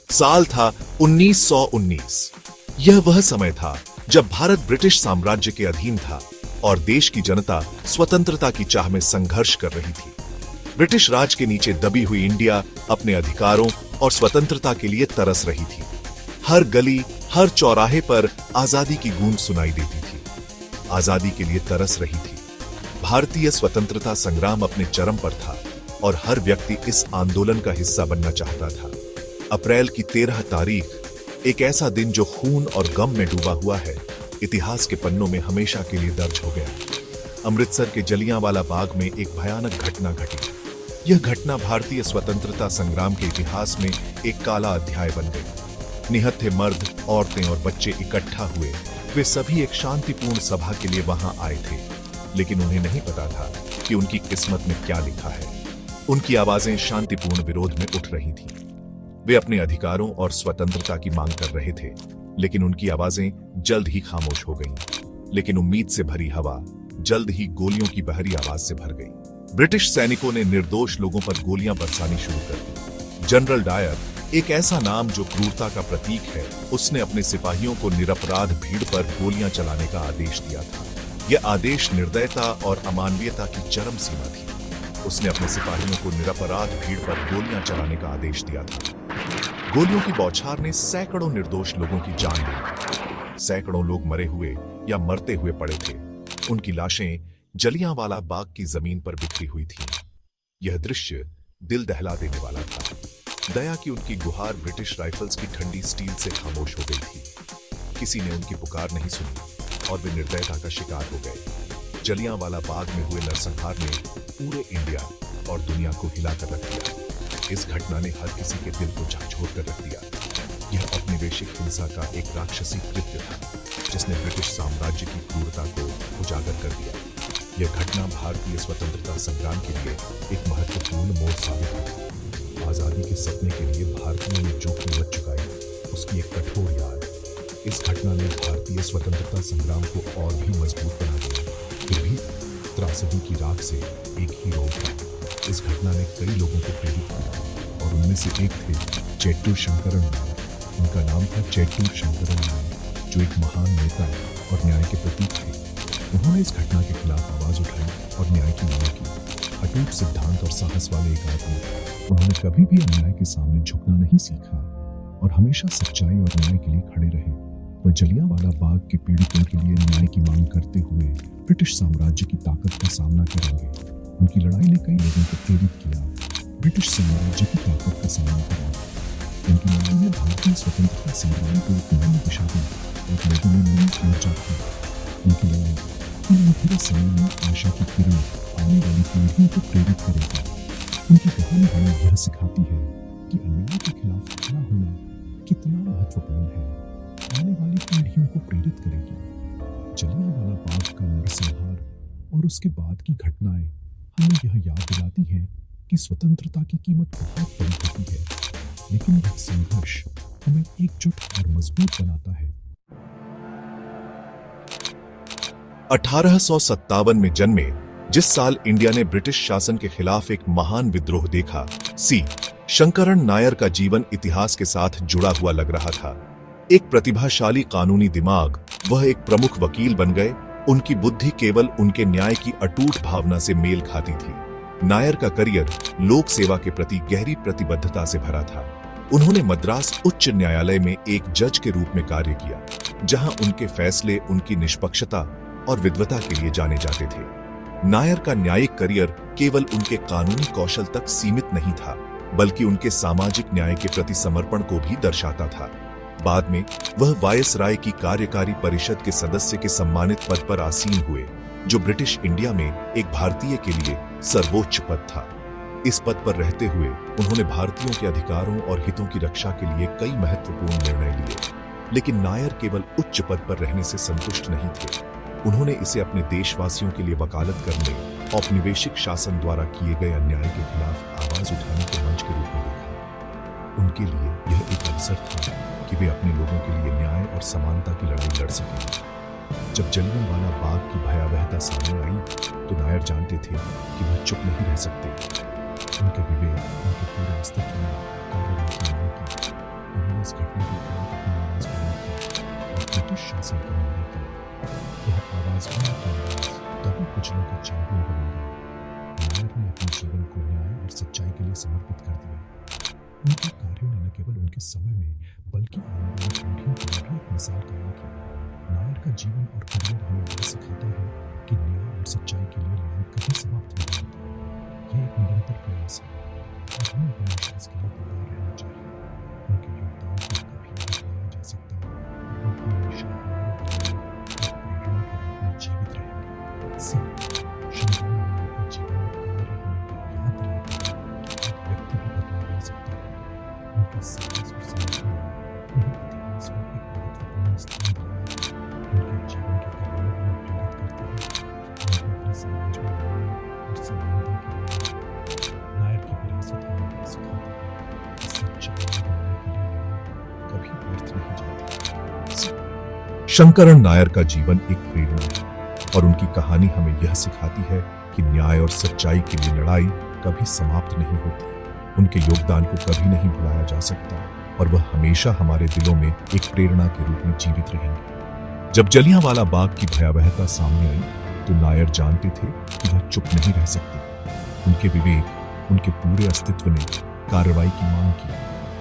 साल था 1919। यह वह समय था जब भारत ब्रिटिश साम्राज्य के अधीन था और देश की जनता स्वतंत्रता की चाह में संघर्ष कर रही थी। ब्रिटिश राज के नीचे दबी हुई इंडिया अपने अधिकारों और स्वतंत्रता के लिए तरस रही थी। हर गली, हर चौराहे पर आजादी की गूंज सुनाई देती थी। आजादी के लिए तरस रही थी। भारतीय स्वतंत्रता संग्राम अपने चरम पर था और हर व्यक्ति इस आंदोलन का हिस्सा बनना चाहता था। अप्रैल की 13 तारीख, एक ऐसा दिन जो खून और गम में डूबा हुआ है, इतिहास के पन्नों में हमेशा के लिए दर्ज हो गया। अमृतसर के जलियांवाला बाग में एक भयानक घटना घटी। यह घटना भारतीय स्वतंत्रता संग्राम के इतिहास में एक काला अध्याय बन गई। निहत्थे मर्द, औरतें और बच्चे इकट्ठा हुए। वे सभी एक शांतिपूर्ण सभा के लिए वहां आए थे, लेकिन उन्हें नहीं पता था कि उनकी किस्मत में क्या लिखा है। उनकी आवाजें शांतिपूर्ण विरोध में उठ रही थीं। वे अपने अधिकारों और स्वतंत्रता की मांग कर रहे थे, लेकिन उनकी आवाजें जल्द ही खामोश हो गईं। लेकिन उम्मीद से भरी हवा जल्द ही गोलियों की बहरी आवाज से भर गई। ब्रिटिश सैनिकों ने निर्दोष लोगों पर गोलियां बरसानी शुरू कर दी। जनरल डायर, एक ऐसा नाम जो क्रूरता का प्रतीक है, उसने अपने सिपाहियों को निरपराध भीड़ पर गोलियां चलाने का आदेश दिया था। यह आदेश निर्दयता और अमानवीयता की चरम सीमा थी। उसने अपने सिपाहियों को निरपराध भीड़ पर गोलियां चलाने का आदेश दिया था। गोलियों की बौछार ने सैकड़ों निर्दोष लोगों की जान ली। सैकड़ों लोग मरे हुए या मरते हुए पड़े थे। उनकी लाशें जलियांवाला बाग की जमीन पर बिखरी हुई थीं। यह दृश्य दिल दहला देने वाला था। दया की उनकी गुहार ब्रिटिश राइफल्स की ठंडी स्टील से खामोश हो गई थी। किसी ने उनकी पुकार नहीं सुनी और वे निर्दयता का शिकार हो गए। जलियांवाला बाग में हुए नरसंहार ने पूरे इंडिया और दुनिया को हिलाकर रख दिया। इस घटना ने हर किसी के दिल को झकझोर कर रख दिया। यह औपनिवेशिक हिंसा का एक राक्षसी कृत्य था, जिसने ब्रिटिश साम्राज्य की क्रूरता को उजागर कर दिया। यह घटना भारतीय स्वतंत्रता संग्राम के लिए एक महत्वपूर्ण मोड़ साबित हुई। आजादी के सपने के लिए भारतीयों ने जो कीमत चुकाई, उसकी एक कठोर याद। इस घटना ने भारतीय स्वतंत्रता संग्राम को और भी मजबूत बना दिया। फिर भी त्रासदी की राख से एक ही रोग था। इस घटना ने कई लोगों को प्रेरित किया और उनमें से एक थे चेट्टूर शंकरन नायर। उनका नाम था चेट्टूर शंकरन नायर, जो एक महान नेता और न्याय के प्रतीक थे। उन्होंने इस घटना के खिलाफ आवाज उठाई और न्याय की मांग की। अटूट सिद्धांत और साहस वाले एक आदमी, उन्होंने कभी भी अन्याय के सामने झुकना नहीं सीखा और हमेशा सच्चाई और न्याय के लिए खड़े रहे। वह जलियांवाला बाग के पीड़ितों के लिए न्याय की मांग करते हुए ब्रिटिश साम्राज्य की ताकत का सामना करेंगे। उनकी लड़ाई ने कई लोगों को प्रेरित किया ब्रिटिश साम्राज्य की ताकत का सामना करने। उनकी लड़ाई ने भारतीय स्वतंत्रता संग्राम को एक नई दिशा दी और लोगों में नई ऊर्जा थी। उनकी लड़ाई इन अंधेरे समय में आशा की किरण आने वाली पीढ़ियों को प्रेरित करेगी। उनकी कहानी हमें यह सिखाती है कि अन्याय के खिलाफ खड़ा होना कितना महत्वपूर्ण है। आने वाली पीढ़ियों को प्रेरित करेगी। जलियांवाला बाग का नरसंहार और उसके बाद की घटनाएं हमें यह याद दिलाती हैं कि स्वतंत्रता की कीमत बहुत बड़ी होती है, लेकिन यह संघर्ष हमें एकजुट और मजबूत बनाता है। 1857 में जन्मे, जिस साल इंडिया ने ब्रिटिश शासन के खिलाफ एक महान विद्रोह देखा, सी शंकरन नायर का जीवन इतिहास के साथ जुड़ा हुआ लग रहा था। एक प्रतिभाशाली कानूनी दिमाग, वह एक प्रमुख वकील बन गए। उनकी बुद्धि केवल उनके न्याय की अटूट भावना से मेल खाती थी। नायर का करियर लोक सेवा के प्रति गहरी प्रतिबद्धता से भरा था। उन्होंने मद्रास उच्च न्यायालय में एक जज के रूप में कार्य किया, जहां उनके फैसले उनकी निष्पक्षता और विद्वता के लिए जाने जाते थे। नायर का न्यायिक करियर केवल उनके कानूनी कौशल तक सीमित नहीं था, बल्कि उनके सामाजिक न्याय के प्रति समर्पण को भी दर्शाता था। बाद में वह वायसराय की कार्यकारी परिषद के सदस्य के सम्मानित पद पर आसीन हुए, जो ब्रिटिश इंडिया में एक भारतीय के लिए सर्वोच्च पद था। इस पद पर रहते हुए उन्होंने भारतीयों के अधिकारों और हितों की रक्षा के लिए कई महत्वपूर्ण निर्णय लिए। लेकिन नायर केवल उच्च पद पर रहने से संतुष्ट नहीं थे। उन्होंने इसे अपने देशवासियों के लिए वकालत करने, औपनिवेशिक शासन द्वारा किए गए अन्याय के खिलाफ आवाज उठाने के मंच के रूप में देखा। उनके लिए यह एक अवसर था कि वे अपने लोगों के लिए न्याय और समानता की लड़ाई लड़ सकें। जब जलियांवाला बाग की भयावहता सामने आई, तो नायर जानते थे कि वह चुप नहीं रह सकते। उनके विवेक, उनके पूरे अस्तित्व में कार्रवाई की मांग की। आजमाने के बाद तभी कुछ लोग चैंपियन बनेंगे। नायर ने अपने जीवन को न्याय और सच्चाई के लिए समर्पित कर दिया। उनके कार्यों ने न केवल उनके समय में बल्कि आने वाली पीढ़ियों के लिए भी एक मिसाल कायम की। नायर का जीवन और करियर हमें यह सिखाता है कि न्याय और सच्चाई के लिए लड़ाई कभी समाप्त नहीं होती। यह एक निरंतर प्रयास है और हमें हमेशा इसके लिए तैयार रहना चाहिए। उनके योगदान को कभी नहीं भुलाया जा सकता और वो हमेशा हमारे दिलों में एक प्रेरणा के रूप में जीवित रहेंगे। शंकर नायर का जीवन और कार्य हमें याद दिलाता है कि एक व्यक्ति भी बदलाव ला सकता है। उनके साहस और समर्पण ने उन्हें इतिहास में एक महत्वपूर्ण स्थान दिलाया है। उनके जीवन की कहानी हमें प्रेरित करती है कि हमें अपने समाज में न्याय और समानता के लिए नायर की विरासत हमें यह सिखाती है कि सच्चाई और न्याय के लिए लड़ाई कभी व्यर्थ नहीं जाती। शंकरन नायर का जीवन एक प्रेरणा है और उनकी कहानी हमें यह सिखाती है कि न्याय और सच्चाई के लिए लड़ाई कभी समाप्त नहीं होती। उनके योगदान को कभी नहीं भुलाया जा सकता और वह हमेशा हमारे दिलों में एक प्रेरणा के रूप में जीवित रहेंगे। जब जलियांवाला बाग की भयावहता सामने आई तो नायर जानते थे कि वह चुप नहीं रह सकते। उनके विवेक, उनके पूरे अस्तित्व ने कार्रवाई की मांग की।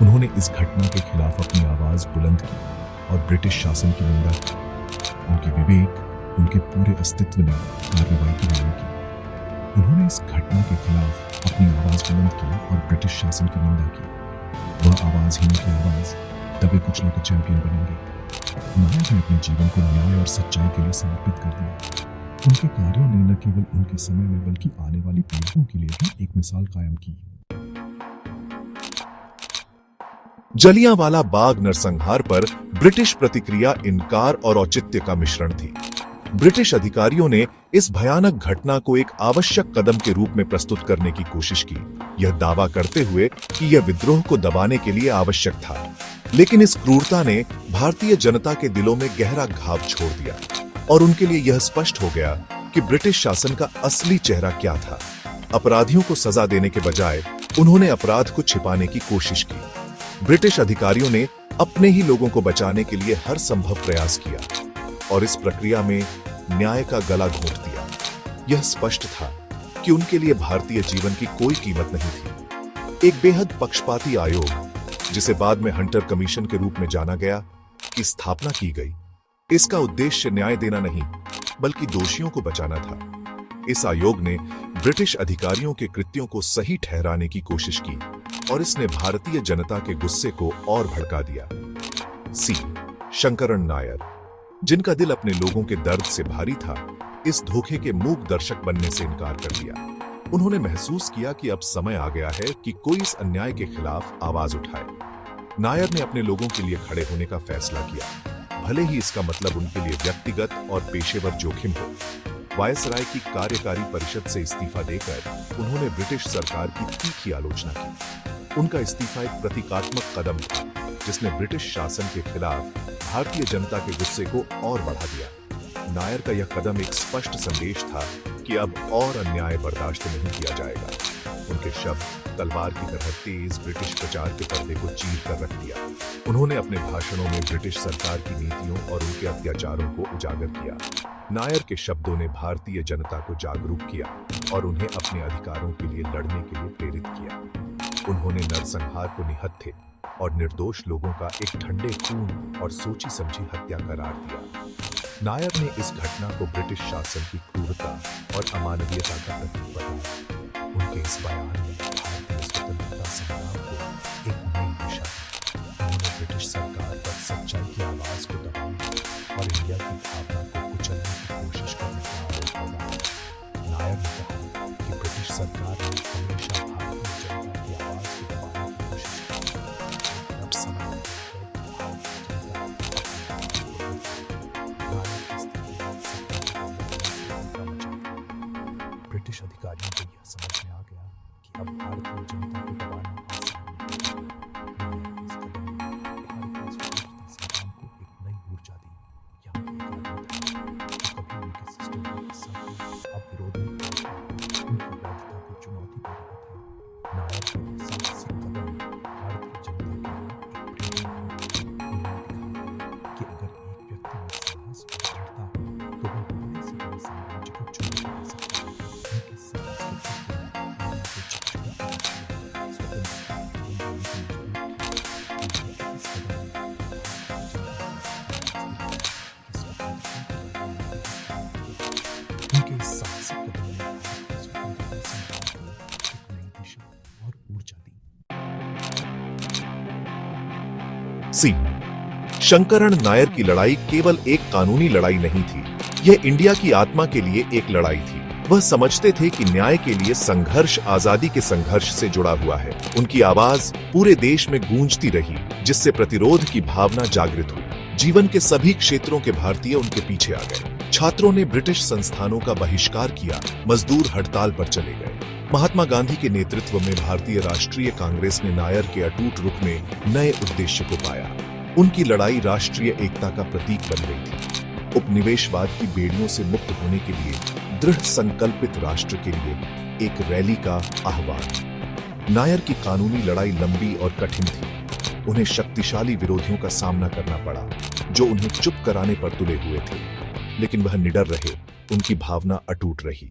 उन्होंने इस घटना के खिलाफ अपनी आवाज बुलंद की और ब्रिटिश शासन की निंदा की। उनके विवेक, उनके पूरे अस्तित्व ने कार्रवाई की मांग की। उन्होंने इस घटना के खिलाफ अपनी आवाज बुलंद की और ब्रिटिश शासन की निंदा की। वह आवाज ही उनकी आवाज, तभी कुछ लोग चैंपियन बनेंगे। नायर ने अपने जीवन को न्याय और सच्चाई के लिए समर्पित कर दिया। उनके कार्यों ने न केवल उनके समय में बल्कि आने वाली पीढ़ियों के लिए भी एक मिसाल कायम की। जलियांवाला बाग नरसंहार पर ब्रिटिश प्रतिक्रिया इनकार और औचित्य का मिश्रण थी। ब्रिटिश अधिकारियों ने इस भयानक घटना को एक आवश्यक कदम के रूप में प्रस्तुत करने की कोशिश की, यह दावा करते हुए कि यह विद्रोह को दबाने के लिए आवश्यक था। लेकिन इस क्रूरता ने भारतीय जनता के दिलों में गहरा घाव छोड़ दिया और उनके लिए यह स्पष्ट हो गया कि ब्रिटिश शासन का असली चेहरा क्या था। अपराधियों को सजा देने के बजाय उन्होंने अपराध को छिपाने की कोशिश की। ब्रिटिश अधिकारियों ने अपने ही लोगों को बचाने के लिए हर संभव प्रयास किया और इस प्रक्रिया में न्याय का गला घोंट दिया। यह स्पष्ट था कि उनके लिए भारतीय जीवन की कोई कीमत नहीं थी। एक बेहद पक्षपाती आयोग, जिसे बाद में हंटर कमीशन के रूप में जाना गया, की स्थापना की गई। इसका उद्देश्य न्याय देना नहीं, बल्कि दोषियों को बचाना था। इस आयोग ने ब्रिटिश अधिकारियों के कृत्यों को सही ठहराने की कोशिश की और इसने भारतीय जनता के गुस्से को और भड़का दिया। शंकरन नायर, जिनका दिल अपने लोगों के दर्द से भारी था, इस धोखे के मूक दर्शक बनने से इनकार कर दिया। उन्होंने महसूस किया कि अब समय आ गया है कि कोई इस अन्याय के खिलाफ आवाज उठाए। नायर ने अपने लोगों के लिए खड़े होने का फैसला किया, भले ही इसका मतलब उनके लिए व्यक्तिगत और पेशेवर जोखिम हो। वायसराय की कार्यकारी परिषद से इस्तीफा देकर उन्होंने ब्रिटिश सरकार की तीखी आलोचना की। उनका इस्तीफा एक प्रतीकात्मक कदम था, जिसने ब्रिटिश शासन के खिलाफ भारतीय जनता के गुस्से को और बढ़ा दिया। नायर का यह कदम एक स्पष्ट संदेश था कि अब और अन्याय बर्दाश्त नहीं किया जाएगा। उनके शब्द तलवार की तरह तेज ब्रिटिश प्रचार के पर्दे को चीर कर रख दिया। उन्होंने अपने भाषणों में ब्रिटिश सरकार की नीतियों और उनके अत्याचारों को उजागर किया। नायर के शब्दों ने भारतीय जनता को जागरूक किया और उन्हें अपने अधिकारों के लिए लड़ने के लिए प्रेरित किया। उन्होंने नरसंहार को निहत्थे और निर्दोष लोगों का एक ठंडे खून और सोची समझी हत्या करार दिया। नायर ने इस घटना को ब्रिटिश शासन की क्रूरता और अमानवीयता का प्रतीक बताया। उनके इस बयान ने भारतीय स्वतंत्रता संग्राम को एक नई दिशा दी। उन्होंने ब्रिटिश सरकार पर सच्चाई की आवाज को दबाने और इंडिया की भावना को कुचलने की कोशिश करने का आरोप लगाया। नायर ने कहा कि ब्रिटिश सरकार ने हमेशा भारतीय जनता की आवाज को दबाने की कोशिश की। अब समय आ गया है कि भारतीय जनता ब्रिटिश अधिकारियों को यह समझ में आ गया कि अब सी। शंकरण नायर की लड़ाई केवल एक कानूनी लड़ाई नहीं थी, यह इंडिया की आत्मा के लिए एक लड़ाई थी। वह समझते थे कि न्याय के लिए संघर्ष आजादी के संघर्ष से जुड़ा हुआ है। उनकी आवाज पूरे देश में गूंजती रही, जिससे प्रतिरोध की भावना जागृत हुई। जीवन के सभी क्षेत्रों के भारतीय उनके पीछे आ गए। छात्रों ने ब्रिटिश संस्थानों का बहिष्कार किया, मजदूर हड़ताल पर चले गए। महात्मा गांधी के नेतृत्व में भारतीय राष्ट्रीय कांग्रेस ने नायर के अटूट रुख में नए उद्देश्य को पाया। उनकी लड़ाई राष्ट्रीय एकता का प्रतीक बन गई थी। उपनिवेशवाद की बेड़ियों से मुक्त होने के लिए दृढ़ संकल्पित राष्ट्र के लिए एक रैली का आह्वान। नायर की कानूनी लड़ाई लंबी और कठिन थी। उन्हें शक्तिशाली विरोधियों का सामना करना पड़ा, जो उन्हें चुप कराने पर तुले हुए थे, लेकिन वह निडर रहे। उनकी भावना अटूट रही।